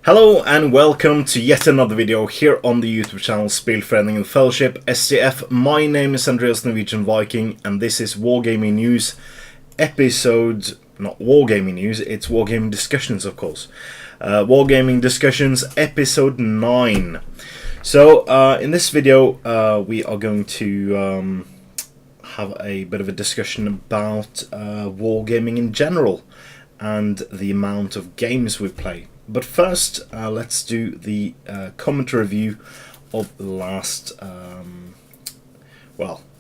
Hello and welcome to yet another video here on the YouTube channel Spelföreningen Fellowship STF. My name is Andreas Norwegian Viking and this is Wargaming News episode, not Wargaming News, it's Wargaming Discussions of course. Wargaming Discussions episode 9. So in this video we are going to have a bit of a discussion about wargaming in general and the amount of games we play. But first, let's do the commentary review of the last,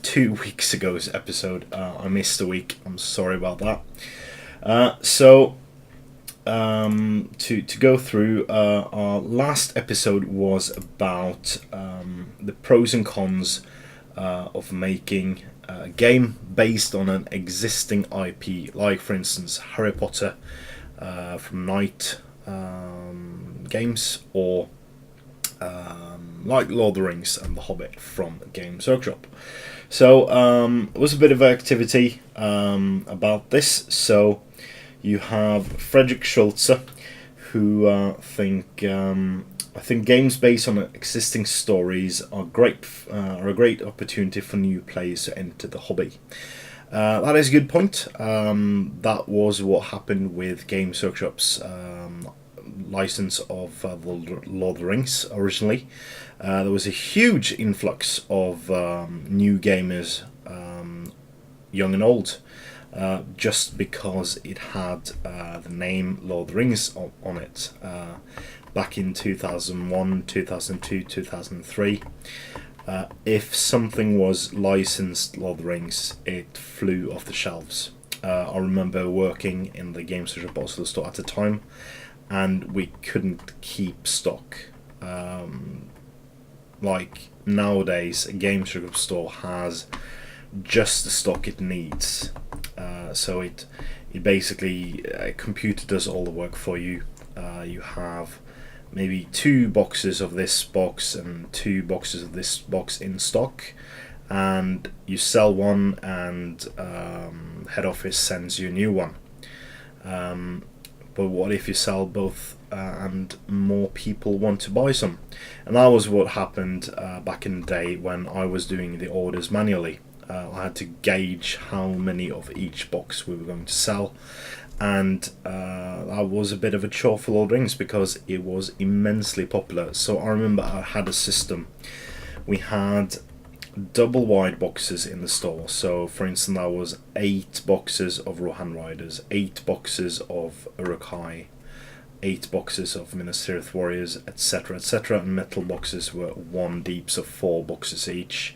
2 weeks ago's episode. I missed a week. I'm sorry about that. To go through, our last episode was about the pros and cons of making a game based on an existing IP, like for instance Harry Potter from Night Games, or like Lord of the Rings and The Hobbit from Games Workshop. So it was a bit of activity about this. So you have Frederick Schulze, who I think games based on existing stories are a great opportunity for new players to enter the hobby. That is a good point. That was what happened with Games Workshop's license of the Lord of the Rings originally. There was a huge influx of new gamers, young and old, just because it had the name Lord of the Rings on it. Back in 2001, 2002, 2003. If something was licensed Lord of the Rings, it flew off the shelves. I remember working in the Games Workshop Oslo store at the time, and we couldn't keep stock. Like nowadays, a Games Workshop store has just the stock it needs. So it basically, a computer does all the work for you. You have maybe 2 boxes of this box and 2 boxes of this box in stock, and you sell one and head office sends you a new one. But what if you sell both and more people want to buy some? And that was what happened back in the day when I was doing the orders manually. I had to gauge how many of each box we were going to sell, and that was a bit of a chore for Lord of the Rings because it was immensely popular. So I remember I had a system. We had double wide boxes in the store. So for instance, that was 8 boxes of Rohan Riders, 8 boxes of Uruk-hai, 8 boxes of Minas Tirith Warriors, etc, etc, and metal boxes were 1 deep, so 4 boxes each,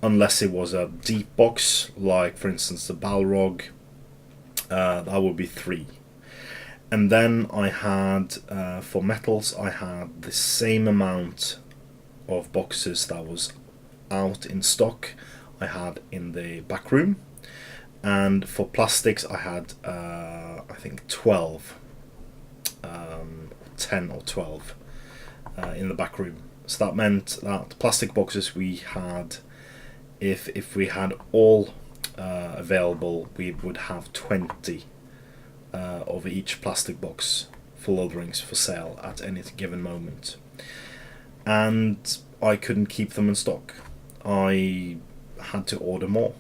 unless it was a deep box, like for instance the Balrog. That would be 3. And then I had, for metals, I had the same amount of boxes that was out in stock I had in the back room. And for plastics I had, I think 12, 10 or 12 in the back room. So that meant that plastic boxes we had, if we had all available, we would have 20 of each plastic box for Lord of the Rings for sale at any given moment, and I couldn't keep them in stock. I had to order more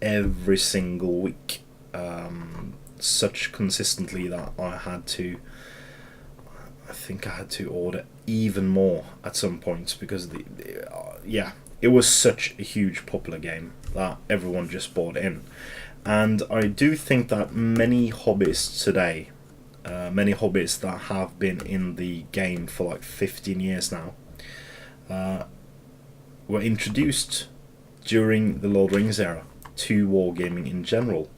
every single week, such consistently that I think I had to order even more at some points, because it was such a huge popular game that everyone just bought in. And I do think that many hobbyists today, many hobbyists that have been in the game for like 15 years now, were introduced during the Lord of the Rings era to wargaming in general.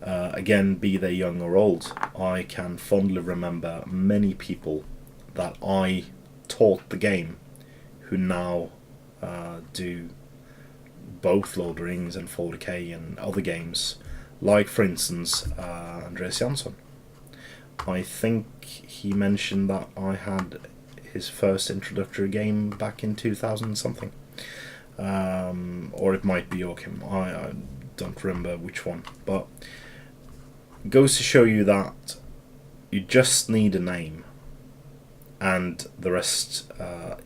Again, be they young or old, I can fondly remember many people that I taught the game who now do both Lord of the Rings and 40k and other games, like for instance Andreas. I think he mentioned that I had his first introductory game back in 2000 something, or it might be Joachim, I don't remember which one, but it goes to show you that you just need a name and the rest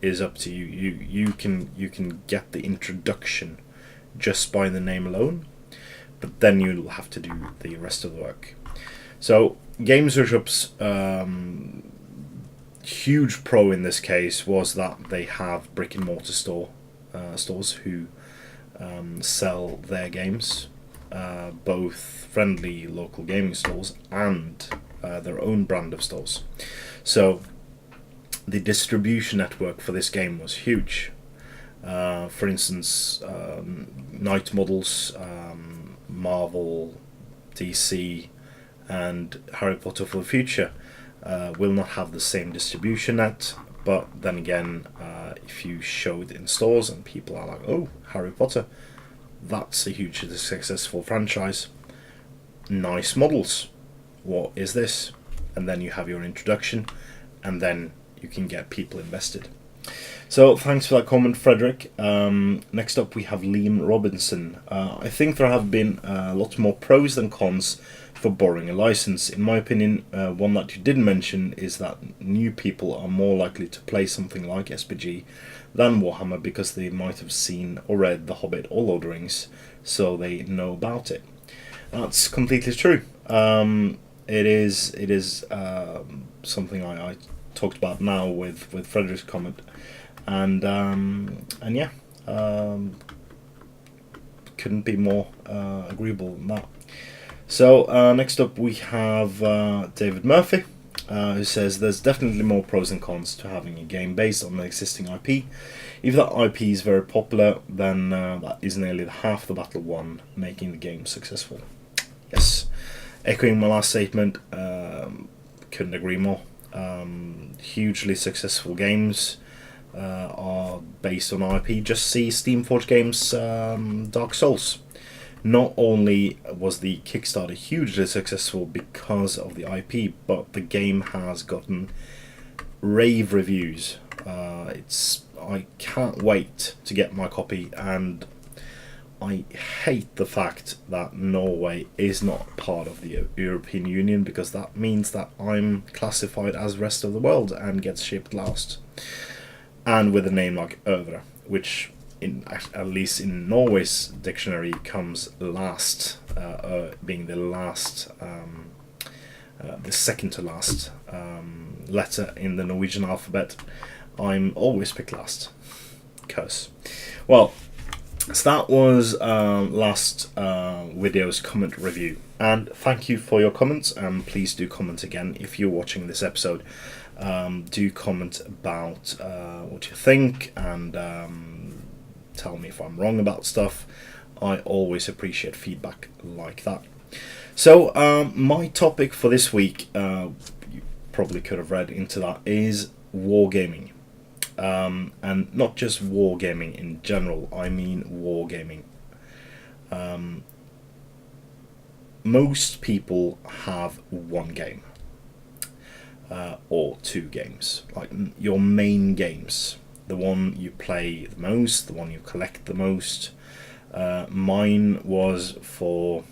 is up to you. You can get the introduction just by the name alone, but then you'll have to do the rest of the work. So Games Workshop's huge pro in this case was that they have brick and mortar stores who sell their games, both friendly local gaming stores and their own brand of stores. So the distribution network for this game was huge. For instance, Knight Models, Marvel, DC, and Harry Potter for the future will not have the same distribution net, but then again, if you show it in stores and people are like, oh, Harry Potter, that's a hugely successful franchise. Nice Models, what is this? And then you have your introduction, and then you can get people invested. So thanks for that comment, Frederick. Next up we have Liam Robinson. I think there have been a lot more pros than cons for borrowing a license. In my opinion, one that you didn't mention is that new people are more likely to play something like SPG than Warhammer because they might have seen or read The Hobbit or Lord of the Rings, so they know about it. That's completely true. It is something I talked about now with Frederick's comment, and yeah, couldn't be more agreeable than that. So next up we have David Murphy, who says there's definitely more pros and cons to having a game based on an existing IP. If that IP is very popular, then that is nearly half the battle won, making the game successful. Yes, echoing my last statement, couldn't agree more. Hugely successful games are based on IP. Just see Steamforged Games' Dark Souls. Not only was the Kickstarter hugely successful because of the IP, but the game has gotten rave reviews. I can't wait to get my copy, and I hate the fact that Norway is not part of the European Union, because that means that I'm classified as rest of the world and gets shipped last. And with a name like Övre, which at least in Norway's dictionary comes last, being the last, the second to last letter in the Norwegian alphabet, I'm always picked last. Curse. Well, so that was last video's comment review, and thank you for your comments, and please do comment again if you're watching this episode. Do comment about what you think, and tell me if I'm wrong about stuff. I always appreciate feedback like that. So my topic for this week, you probably could have read into that, is wargaming. And not just wargaming in general, I mean wargaming. Most people have one game or two games, like your main games, the one you play the most, the one you collect the most. Mine was for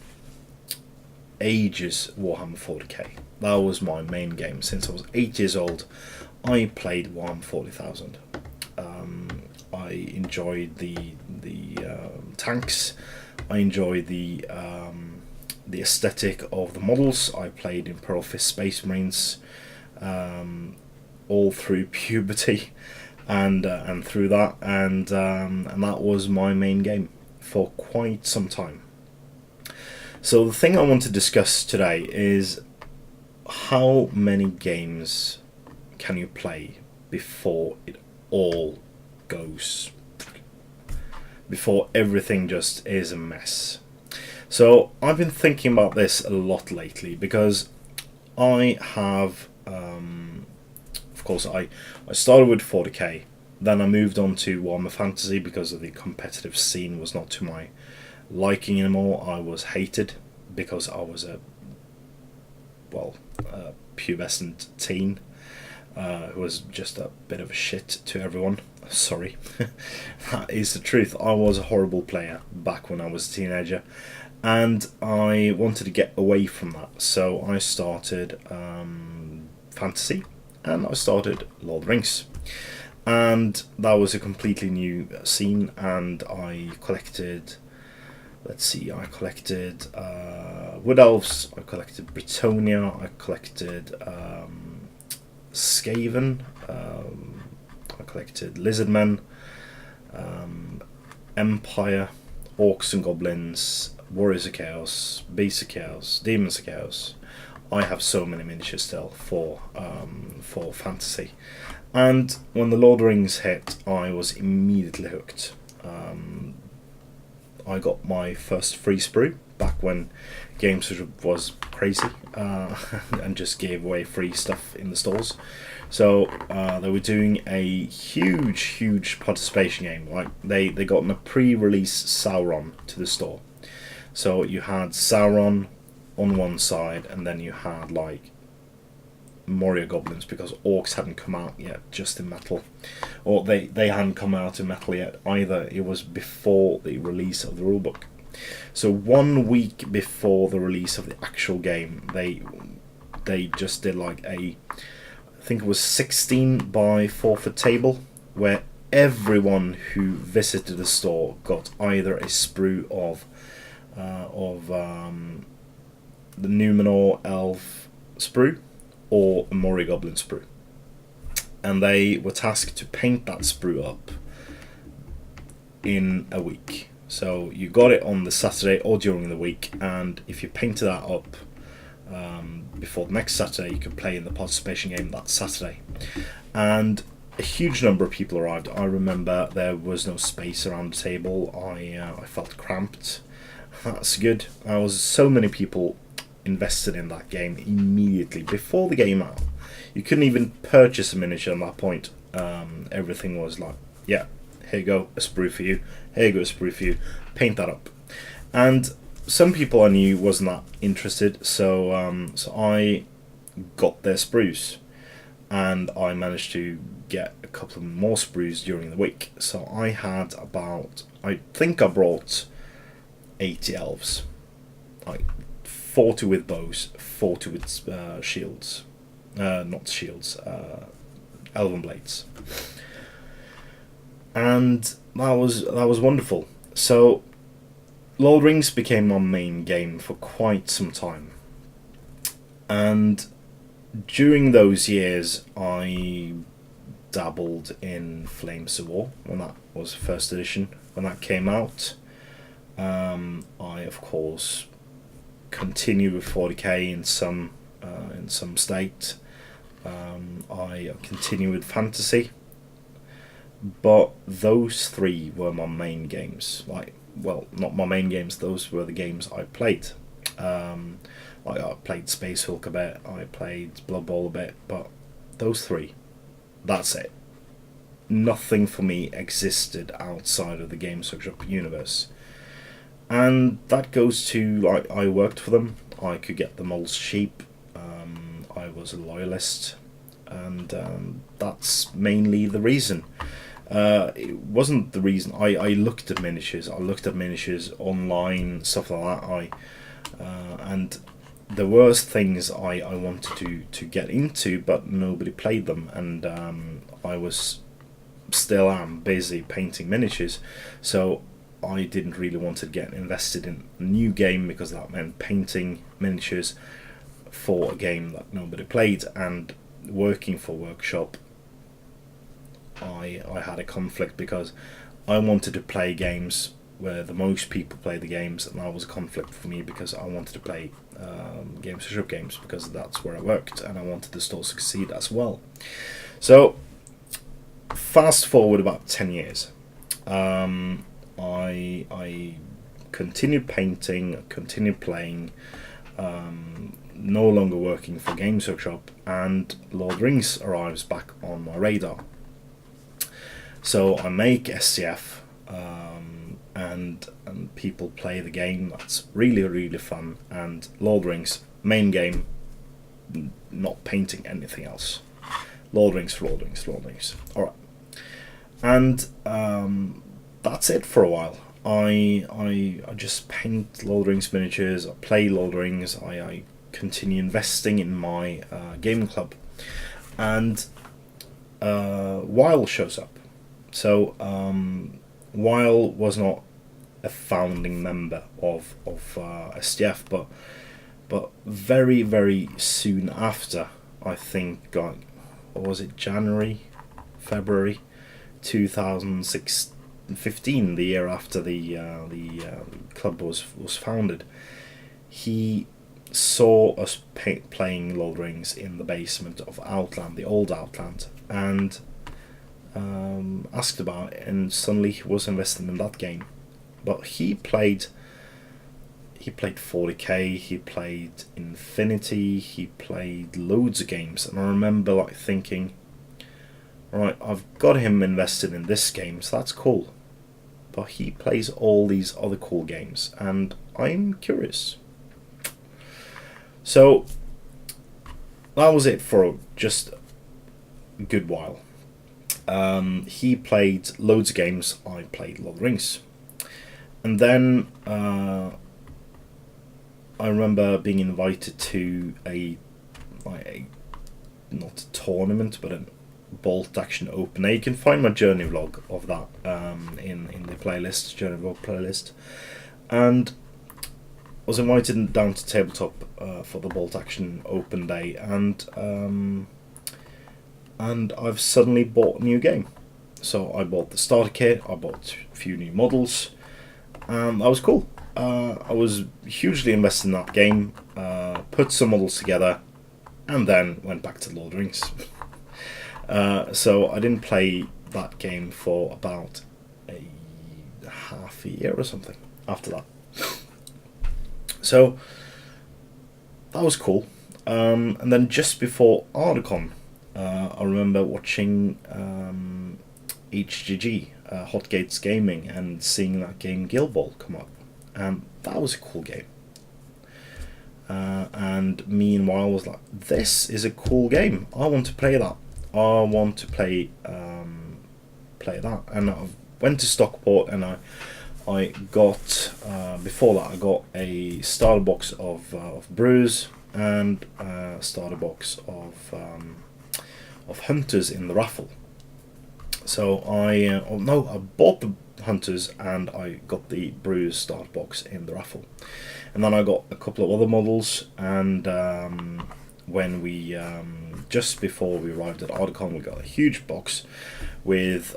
ages Warhammer 40k. That was my main game. Since I was 8 years old, I played Warhammer 40,000. I enjoyed the tanks. I enjoyed the aesthetic of the models. I played Imperial Fist Space Marines all through puberty, and through that, and that was my main game for quite some time. So the thing I want to discuss today is how many games can you play before it all goes, before everything just is a mess. So I've been thinking about this a lot lately, because I have of course I started with 40k, then I moved on to Warhammer Fantasy because of the competitive scene was not to my liking anymore. I was hated because I was a pubescent teen who was just a bit of a shit to everyone. Sorry. That is the truth. I was a horrible player back when I was a teenager, and I wanted to get away from that, so I started Fantasy, and I started Lord of the Rings. And that was a completely new scene, and I collected, I collected Wood Elves, I collected Britonia, I collected Skaven, I collected Lizardmen, Empire, Orcs and Goblins, Warriors of Chaos, Beasts of Chaos, Demons of Chaos. I have so many miniatures still for fantasy. And when the Lord of the Rings hit, I was immediately hooked. I got my first free sprue back when Games was crazy and just gave away free stuff in the stores. So they were doing a huge participation game. Like they got a pre-release Sauron to the store. So you had Sauron on one side, and then you had like Moria goblins, because orcs hadn't come out yet, just in metal, or they hadn't come out in metal yet either. It was before the release of the rulebook. So 1 week before the release of the actual game, they just did like I think it was 16 by 4 foot table, where everyone who visited the store got either a sprue of the Numenor elf sprue or a Moria goblin sprue, and they were tasked to paint that sprue up in a week. So you got it on the Saturday or during the week, and if you painted that up before the next Saturday, you could play in the participation game that Saturday. And a huge number of people arrived. I remember there was no space around the table. I felt cramped. That's good. I was so many people invested in that game immediately before the game out. You couldn't even purchase a miniature at that point. Everything was like, yeah, here you go, a sprue for you. Here you go, a sprue for you. Paint that up. And some people I knew wasn't that interested, so I got their sprues, and I managed to get a couple of more sprues during the week. So I had I think I brought 80 elves, like 40 with bows, 40 with shields, not shields, elven blades, and that was wonderful. So Lord of the Rings became my main game for quite some time, and during those years I dabbled in Flames of War when that was first edition, when that came out. I of course continued with 40k in some state. I continue with fantasy, but those three were my main games. Well, not my main games, those were the games I played. I played Space Hulk a bit, I played Blood Bowl a bit, but those three, that's it. Nothing for me existed outside of the Games Workshop universe. And that goes to, I worked for them, I could get the molds cheap, I was a loyalist, and that's mainly the reason. It wasn't the reason. I looked at miniatures. I looked at miniatures online, stuff like that. And there were things I wanted to get into, but nobody played them, and I still am busy painting miniatures, so I didn't really want to get invested in a new game, because that meant painting miniatures for a game that nobody played. And working for Workshop, I had a conflict, because I wanted to play games where the most people play the games, and that was a conflict for me, because I wanted to play Games Workshop games, because that's where I worked, and I wanted the store to succeed as well. So fast forward about 10 years, I continued painting, continued playing, no longer working for Games Workshop, and Lord of the Rings arrives back on my radar. So I make SCF, and people play the game. That's really fun. And Lord of the Rings, main game, not painting anything else. Lord of the Rings, Lord of the Rings, Lord of the Rings. All right, and that's it for a while. I just paint Lord of the Rings miniatures. I play Lord of the Rings. I continue investing in my gaming club. and Weil shows up. So Weil was not a founding member of SDF, but very, very soon after, I think, what was it, January, February 2015, the year after the club was founded, he saw us playing Lord of the Rings in the basement of Outland, the old Outland, and asked about it, and suddenly he was invested in that game. But he played 40k, he played Infinity, he played loads of games, and I remember like thinking, right, I've got him invested in this game, so that's cool. But he plays all these other cool games, and I'm curious. So that was it for just a good while. He played loads of games, I played Lord of the Rings. And then I remember being invited to a not a tournament, but a bolt action open. Now you can find my journey vlog of that in the playlist, journey vlog playlist, and was invited down to tabletop for the bolt action open day, and I've suddenly bought a new game. So I bought the starter kit, I bought a few new models, and that was cool. I was hugely invested in that game, put some models together, and then went back to Lord of the Rings. So I didn't play that game for about a half a year or something after that. So that was cool. And then just before Ardacon, I remember watching HGG, Hot Gates Gaming, and seeing that game Guild Ball come up. And that was a cool game. And me and Weil was like, this is a cool game. I want to play that. I want to play that. And I went to Stockport, and I got before that I got a starter box of brews and a starter box of hunters in the raffle. So I bought the hunters and I got the brews starter box in the raffle, and then I got a couple of other models. And when we just before we arrived at Ardacon, we got a huge box with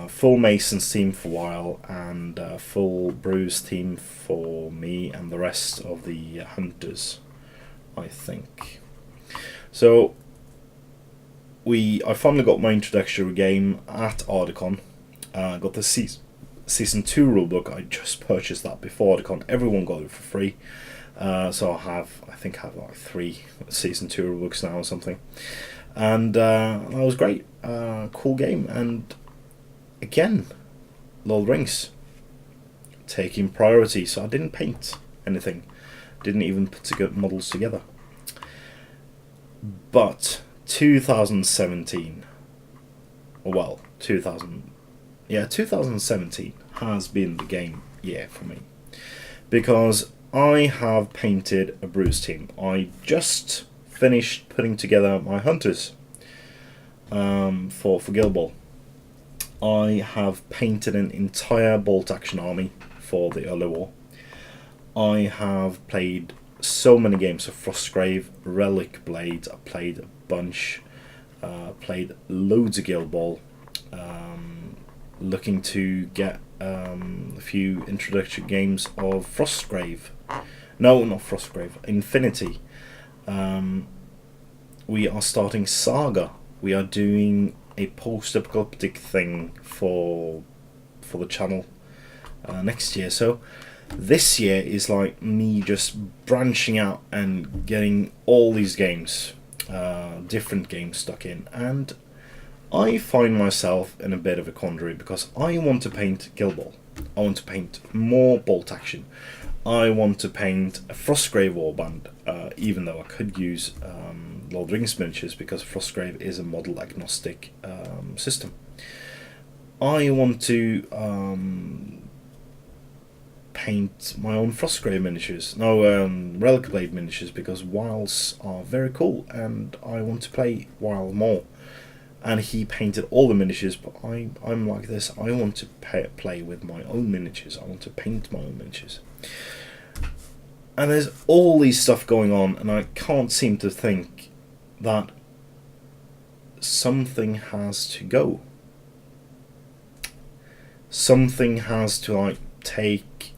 full Mason's team for Weil and full Brews team for me and the rest of the hunters, I think. So I finally got my introductory game at Ardacon. Got the season 2 rulebook. I just purchased that before Ardacon. Everyone got it for free. So I think I have like 3 season 2 rulebooks now or something. And that was great. Cool game. And again, Lord of the Rings taking priority. So I didn't paint anything. Didn't even put models together. But 2017, 2017 has been the game year for me, because I have painted a Brews team. I just finished putting together my hunters for Guild Ball. I have painted an entire bolt action army for the early war. I have played so many games of Frostgrave, Relic Blades. I played a bunch, played loads of Guild Ball, looking to get a few introductory games of Frostgrave. No, not Frostgrave, Infinity. We are starting Saga. We are doing a post-apocalyptic thing for the channel next year. So this year is like me just branching out and getting all these games, different games stuck in, and I find myself in a bit of a quandary because I want to paint Guild Ball. I want to paint more bolt action. I want to paint a Frostgrave warband, even though I could use Lord of the Rings miniatures because Frostgrave is a model agnostic system. I want to paint my own Frostgrave miniatures, no, Relic Blade miniatures, because Wilds are very cool and I want to play Wild more. And he painted all the miniatures, but I'm like this. I want to play with my own miniatures. I want to paint my own miniatures. And there's all these stuff going on, and I can't seem to think that something has to go. Something has to like take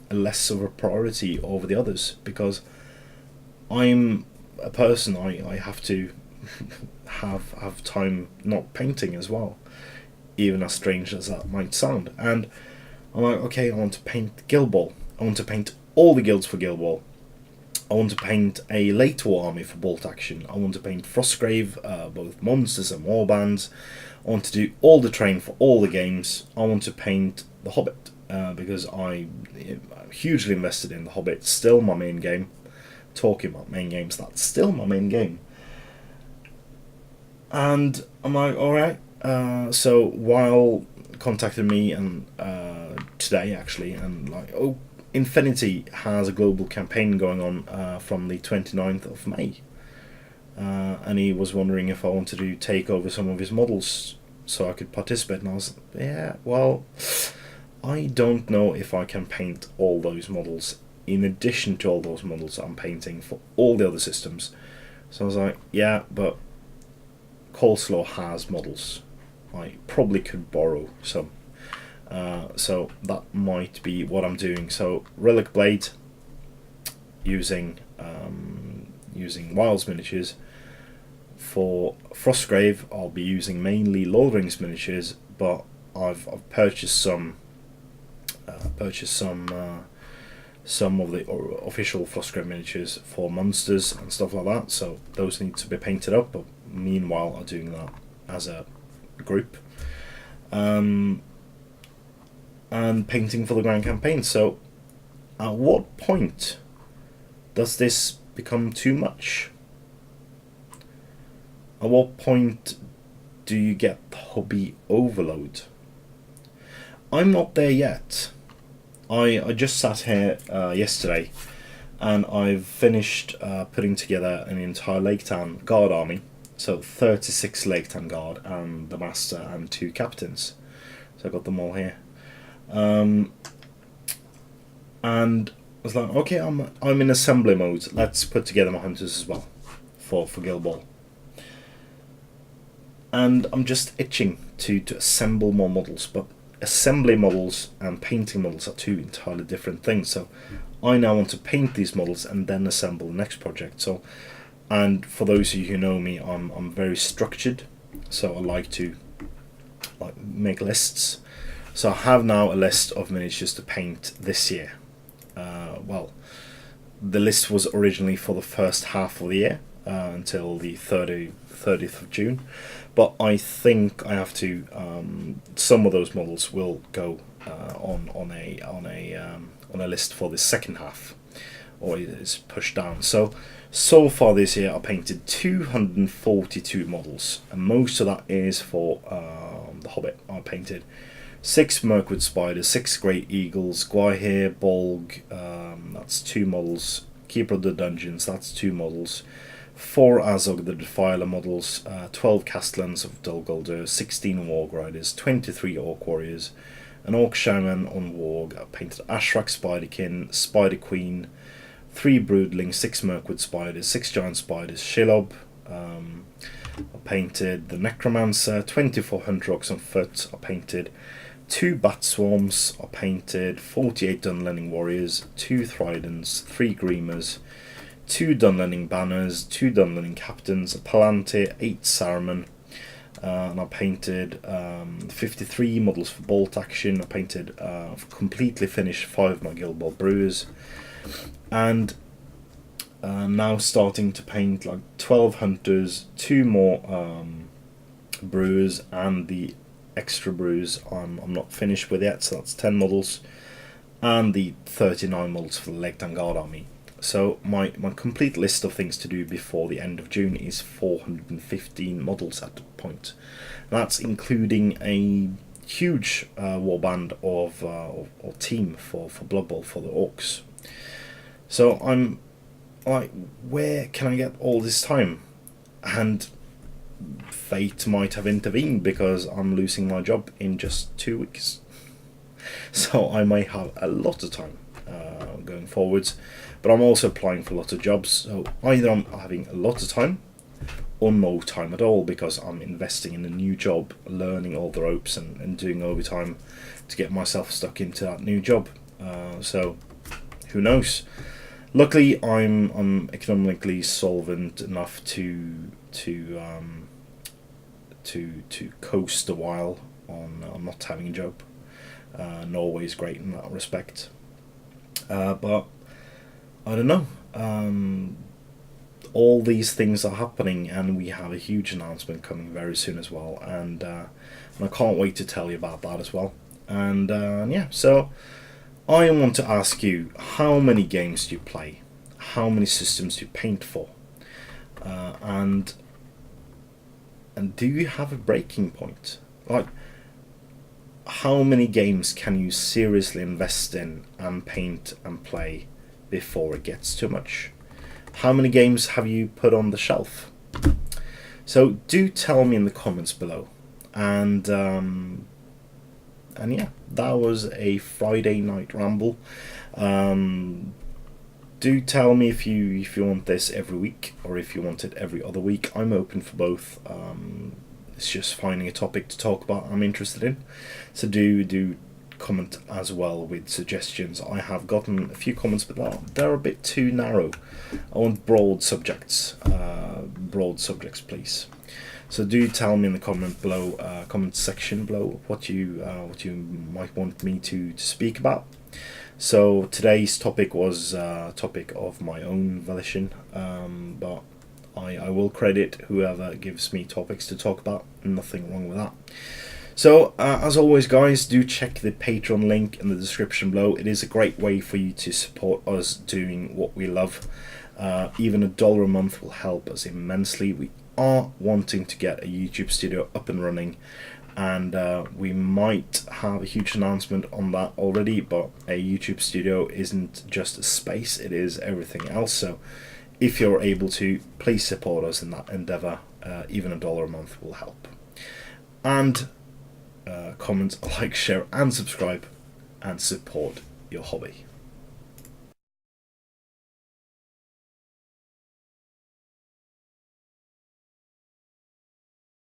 less of a priority over the others, because I'm a person, I have to have time not painting as well, even as strange as that might sound. And I'm like, okay, I want to paint Guild Ball. I want to paint all the guilds for Guild Ball. I want to paint a late war army for Bolt Action. I want to paint Frostgrave, both monsters and warbands. I want to do all the terrain for all the games. I want to paint The Hobbit, because I'm hugely invested in The Hobbit. Still my main game. Talking about main games, that's still my main game. And I'm like, alright. So while contacted me and today actually, and like, oh, Infinity has a global campaign going on from the 29th of May. And he was wondering if I wanted to take over some of his models so I could participate. And I was, yeah, well, I don't know if I can paint all those models in addition to all those models I'm painting for all the other systems. So I was like, yeah, but Coleslaw has models. I probably could borrow some. So that might be what I'm doing. So Relic Blade, using Wilds miniatures. For Frostgrave, I'll be using mainly Lord of the Rings miniatures, but I've purchased some some of the official Frostgrave miniatures for monsters and stuff like that. So those need to be painted up. But meanwhile, I'm doing that as a group. And painting for the Grand Campaign. So at what point does this become too much? At what point do you get hobby overload? I'm not there yet. I just sat here yesterday and I've finished putting together an entire Lake Town Guard army. So 36 Lake Town Guard and the Master and 2 Captains. So I got them all here. And I was like, okay, I'm in assembly mode. Let's put together my hunters as well for Guild Ball. And I'm just itching to assemble more models, but assembly models and painting models are 2 entirely different things. So I now want to paint these models and then assemble the next project. So, and for those of you who know me, I'm very structured. So I like to make lists. So I have now a list of miniatures to paint this year. Well, the list was originally for the first half of the year until the 30th of June, but I think I have to. Some of those models will go on a list for the second half, or it is pushed down. So far this year, I painted 242 models, and most of that is for The Hobbit. I painted 6 Mirkwood Spiders, 6 Great Eagles, Gwaihir, Bolg, that's 2 models, Keeper of the Dungeons, that's 2 models, 4 Azog the Defiler models, 12 Castellans of Dol Guldur, 16 Warg Riders, 23 Orc Warriors, an Orc Shaman on Warg. I painted Ashrak Spiderkin, Spider Queen, 3 Broodlings, 6 Mirkwood Spiders, 6 Giant Spiders, Shelob. I painted the Necromancer, 24 Huntrogs on foot. I painted 2 Bat Swarms. I painted 48 Dunlenning Warriors, 2 Thridens, 3 Greemers, 2 Dunlenning Banners, 2 Dunlenning Captains, a Palantir, 8 Saruman, and I painted 53 models for Bolt Action. I painted, completely finished 5 of my Guild Ball Brewers, and now starting to paint like 12 Hunters, 2 more Brewers, and the extra Brewers I'm not finished with yet, so that's 10 models, and the 39 models for the Lake Town Guard army. So my complete list of things to do before the end of June is 415 models at the point. That's including a huge warband of or team for Blood Bowl for the orcs. So I'm like, where can I get all this time? And fate might have intervened because I'm losing my job in just 2 weeks. So I may have a lot of time going forwards, but I'm also applying for a lot of jobs. So either I'm having a lot of time or no time at all because I'm investing in a new job, learning all the ropes and doing overtime to get myself stuck into that new job. So who knows? Luckily, I'm economically solvent enough to coast a while on not having a job. Norway is great in that respect, but I don't know. All these things are happening, and we have a huge announcement coming very soon as well, and I can't wait to tell you about that as well. And yeah, so I want to ask you, how many games do you play? How many systems do you paint for? And do you have a breaking point? Like, how many games can you seriously invest in and paint and play before it gets too much? How many games have you put on the shelf? So do tell me in the comments below. And yeah, that was a Friday night ramble. Do tell me if you want this every week or if you want it every other week. I'm open for both. It's just finding a topic to talk about I'm interested in. So do comment as well with suggestions. I have gotten a few comments, but they're a bit too narrow. I want broad subjects, please. So do tell me in the comment section below what you might want me to speak about. So today's topic was a topic of my own volition, but I will credit whoever gives me topics to talk about. Nothing wrong with that. So as always, guys, do check the Patreon link in the description below. It is a great way for you to support us doing what we love. Even $1 a month will help us immensely. We are wanting to get a YouTube studio up and running, and we might have a huge announcement on that already, but a YouTube studio isn't just a space, it is everything else. So if you're able to, please support us in that endeavor. Even $1 a month will help. And comment, like, share and subscribe and support your hobby.